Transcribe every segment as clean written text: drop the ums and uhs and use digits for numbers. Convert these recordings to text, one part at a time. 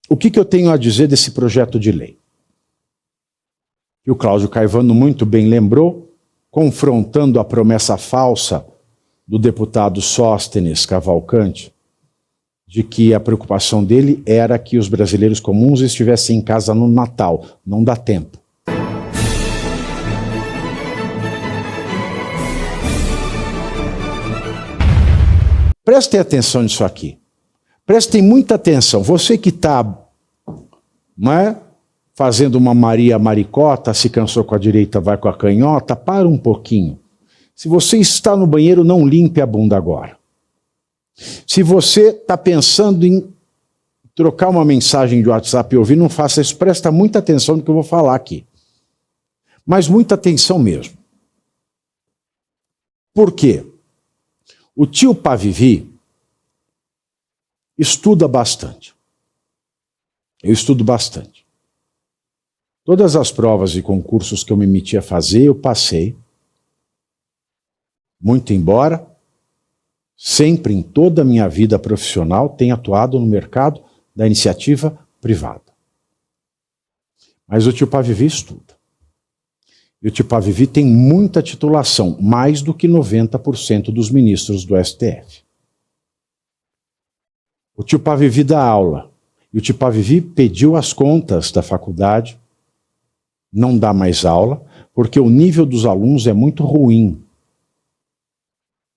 O que eu tenho a dizer desse projeto de lei? Que o Cláudio Caivano muito bem lembrou, confrontando a promessa falsa do deputado Sóstenes Cavalcante, de que a preocupação dele era que os brasileiros comuns estivessem em casa no Natal. Não dá tempo. Prestem atenção nisso aqui. Prestem muita atenção. Você que está, não é, fazendo uma Maria Maricota, se cansou com a direita, vai com a canhota, para um pouquinho. Se você está no banheiro, não limpe a bunda agora. Se você está pensando em trocar uma mensagem de WhatsApp e ouvir, não faça isso. Presta muita atenção no que eu vou falar aqui. Mas muita atenção mesmo. Por quê? O tio Pavivi estuda bastante. Eu estudo bastante. Todas as provas e concursos que eu me meti a fazer, eu passei. Muito embora, sempre em toda a minha vida profissional, tenha atuado no mercado da iniciativa privada. Mas o tio Pavivi estuda. E o tio Pavivi tem muita titulação, mais do que 90% dos ministros do STF. O tio Pavivi dá aula. E o tio Pavivi pediu as contas da faculdade, não dá mais aula, porque o nível dos alunos é muito ruim.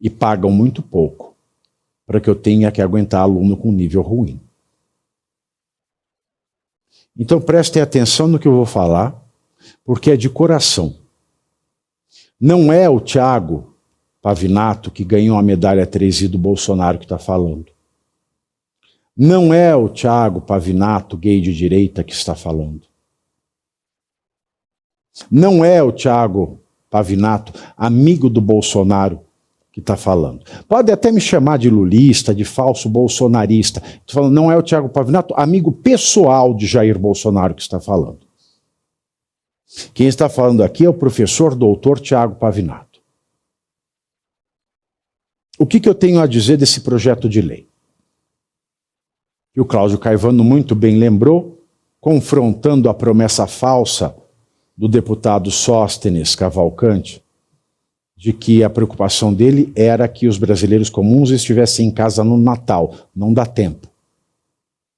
E pagam muito pouco, para que eu tenha que aguentar aluno com nível ruim. Então prestem atenção no que eu vou falar, porque é de coração. Não é o Thiago Pavinato que ganhou a medalha 3i do Bolsonaro que está falando. Não é o Thiago Pavinato, gay de direita, que está falando. Não é o Thiago Pavinato, amigo do Bolsonaro, que está falando. Pode até me chamar de lulista, de falso bolsonarista. Estou falando, não é o Thiago Pavinato, amigo pessoal de Jair Bolsonaro que está falando. Quem está falando aqui é o professor doutor Thiago Pavinato. O que eu tenho a dizer desse projeto de lei? Que o Cláudio Caivano muito bem lembrou, confrontando a promessa falsa do deputado Sóstenes Cavalcante, de que a preocupação dele era que os brasileiros comuns estivessem em casa no Natal. Não dá tempo.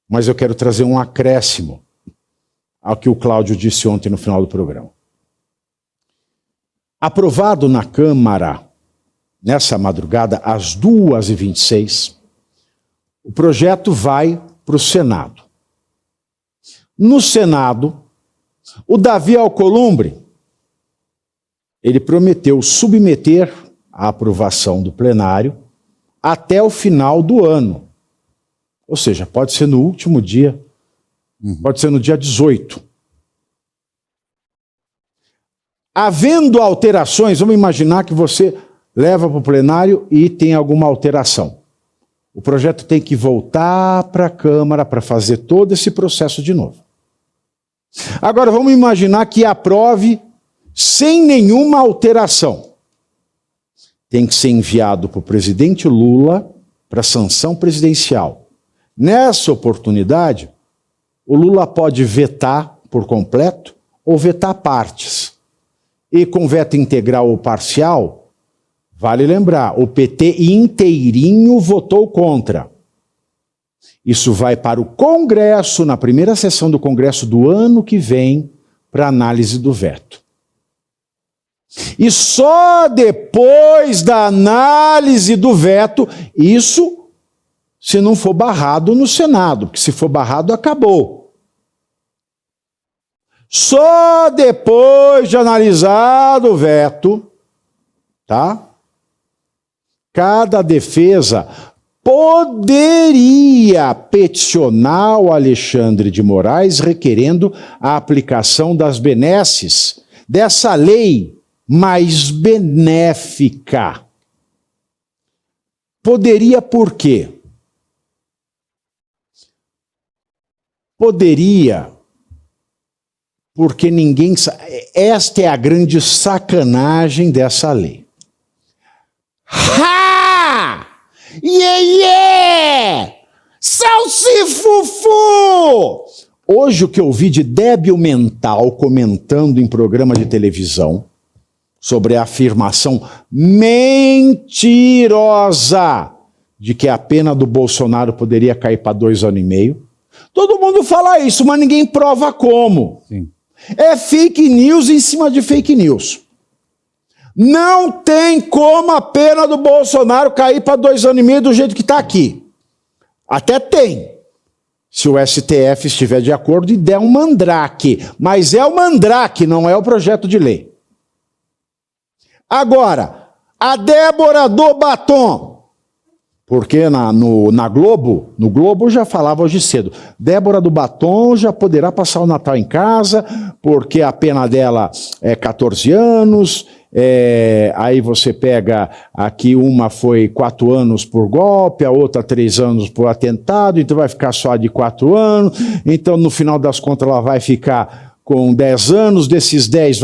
Mas eu quero trazer um acréscimo ao que o Cláudio disse ontem no final do programa. Aprovado na Câmara, nessa madrugada, às 2h26, o projeto vai para o Senado. No Senado, o Davi Alcolumbre, ele prometeu submeter a aprovação do plenário até o final do ano. Ou seja, pode ser no último dia, pode ser no dia 18. Havendo alterações, vamos imaginar que você leva para o plenário e tem alguma alteração. O projeto tem que voltar para a Câmara para fazer todo esse processo de novo. Agora, vamos imaginar que aprove sem nenhuma alteração. Tem que ser enviado para o presidente Lula para sanção presidencial. Nessa oportunidade, o Lula pode vetar por completo ou vetar partes. E com veto integral ou parcial, vale lembrar, o PT inteirinho votou contra. Isso vai para o Congresso, na primeira sessão do Congresso do ano que vem, para análise do veto. E só depois da análise do veto, isso se não for barrado no Senado, porque se for barrado, acabou. Só depois de analisado o veto, tá? Cada defesa poderia peticionar o Alexandre de Moraes requerendo a aplicação das benesses dessa lei mais benéfica. Poderia por quê? Poderia porque ninguém sabe. Esta é a grande sacanagem dessa lei. Ha! Yeah, yeah! Salsifufu! Hoje o que eu vi de débil mental comentando em programa de televisão sobre a afirmação mentirosa de que a pena do Bolsonaro poderia cair para 2 anos e meio. Todo mundo fala isso, mas ninguém prova como. Sim. É fake news em cima de fake news. Não tem como a pena do Bolsonaro cair para 2 anos e meio do jeito que está aqui. Até tem, se o STF estiver de acordo e der um mandrake. Mas é o mandrake, não é o projeto de lei. Agora, a Débora do Batom, porque na Globo, no Globo já falava hoje cedo, Débora do Batom já poderá passar o Natal em casa, porque a pena dela é 14 anos, aí você pega aqui, uma foi 4 anos por golpe, a outra 3 anos por atentado, então vai ficar só de 4 anos, então no final das contas ela vai ficar com 10 anos, desses 10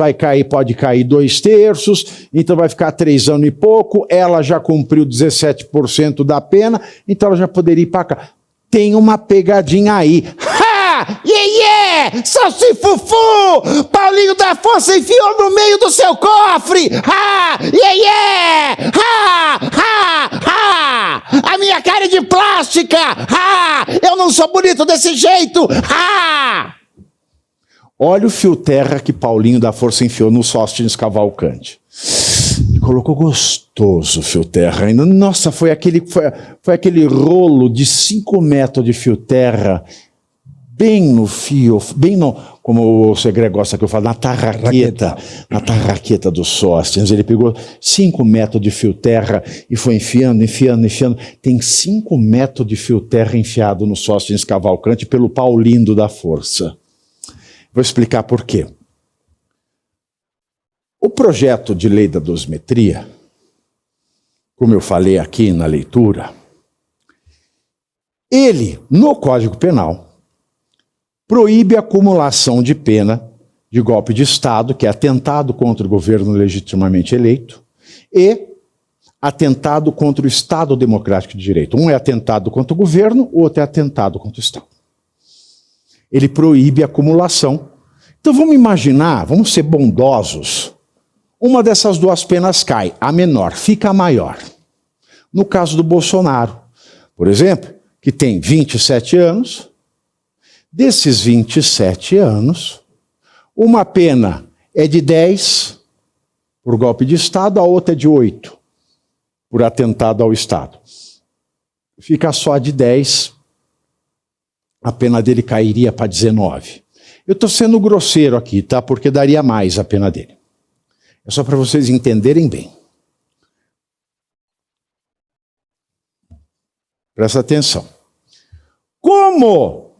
pode cair 2/3, então vai ficar 3 anos e pouco, ela já cumpriu 17% da pena, então ela já poderia ir para cá. Tem uma pegadinha aí. Ha! Yeah! Salsifufu! Paulinho da Força enfiou no meio do seu cofre! Ha! Yeah! Ha! Ha! Ha! A minha cara é de plástica! Ha! Eu não sou bonito desse jeito! Ha! Olha o fio terra que Paulinho da Força enfiou no Sóstenes Cavalcante. E colocou gostoso o fio terra. Ainda, nossa, foi aquele rolo de 5 metros de fio terra, bem no fio, bem no, como o Segre gosta que eu falo, na tarraqueta do Sóstenes. Ele pegou 5 metros de fio terra e foi enfiando. Tem 5 metros de fio terra enfiado no Sóstenes Cavalcante pelo Paulinho da Força. Vou explicar por quê. O projeto de lei da dosimetria, como eu falei aqui na leitura, ele, no Código Penal, proíbe a acumulação de pena de golpe de Estado, que é atentado contra o governo legitimamente eleito, e atentado contra o Estado Democrático de Direito. Um é atentado contra o governo, o outro é atentado contra o Estado. Ele proíbe a acumulação. Então vamos imaginar, vamos ser bondosos, uma dessas 2 penas cai, a menor, fica a maior. No caso do Bolsonaro, por exemplo, que tem 27 anos, desses 27 anos, uma pena é de 10 por golpe de Estado, a outra é de 8 por atentado ao Estado. Fica só de 10, a pena dele cairia para 19. Eu estou sendo grosseiro aqui, tá? Porque daria mais a pena dele. É só para vocês entenderem bem. Presta atenção. Como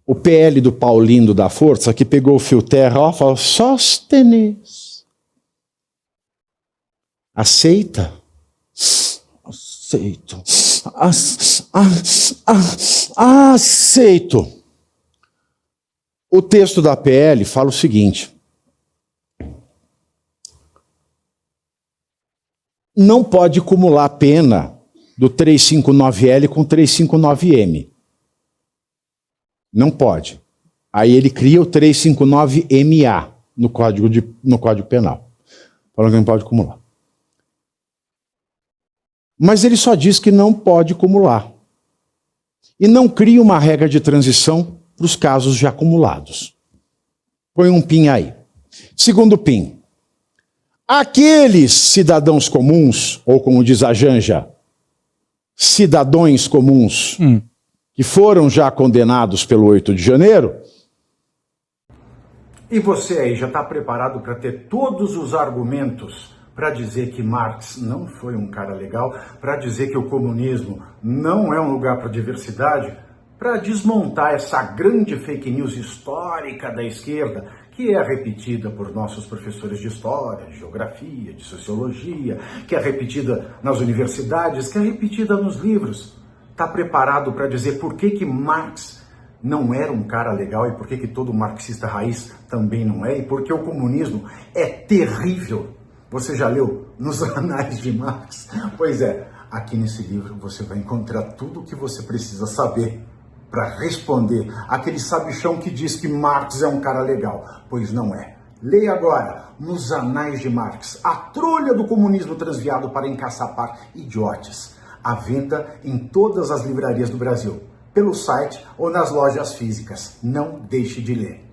o PL do Paulinho da Força, que pegou o fio terra, ó, falou, Sóstenes. Aceita? Aceito. Aceito. O texto da PL fala o seguinte: não pode acumular pena do 359L com 359M. Não pode. Aí ele cria o 359MA no Código Penal. Falando que não pode acumular. Mas ele só diz que não pode acumular. E não cria uma regra de transição para os casos já acumulados. Põe um PIN aí. Segundo PIN. Aqueles cidadãos comuns, ou como diz a Janja, cidadãos comuns, que foram já condenados pelo 8 de janeiro. E você aí já está preparado para ter todos os argumentos para dizer que Marx não foi um cara legal, para dizer que o comunismo não é um lugar para diversidade, para desmontar essa grande fake news histórica da esquerda, que é repetida por nossos professores de história, de geografia, de sociologia, que é repetida nas universidades, que é repetida nos livros. Está preparado para dizer por que Marx não era um cara legal e por que todo marxista raiz também não é, e porque o comunismo é terrível. Você já leu nos anais de Marx? Pois é, aqui nesse livro você vai encontrar tudo o que você precisa saber para responder aquele sabichão que diz que Marx é um cara legal, pois não é. Leia agora, nos Anais de Marx, a trolha do comunismo transviado para encaçapar idiotes. À venda em todas as livrarias do Brasil, pelo site ou nas lojas físicas. Não deixe de ler.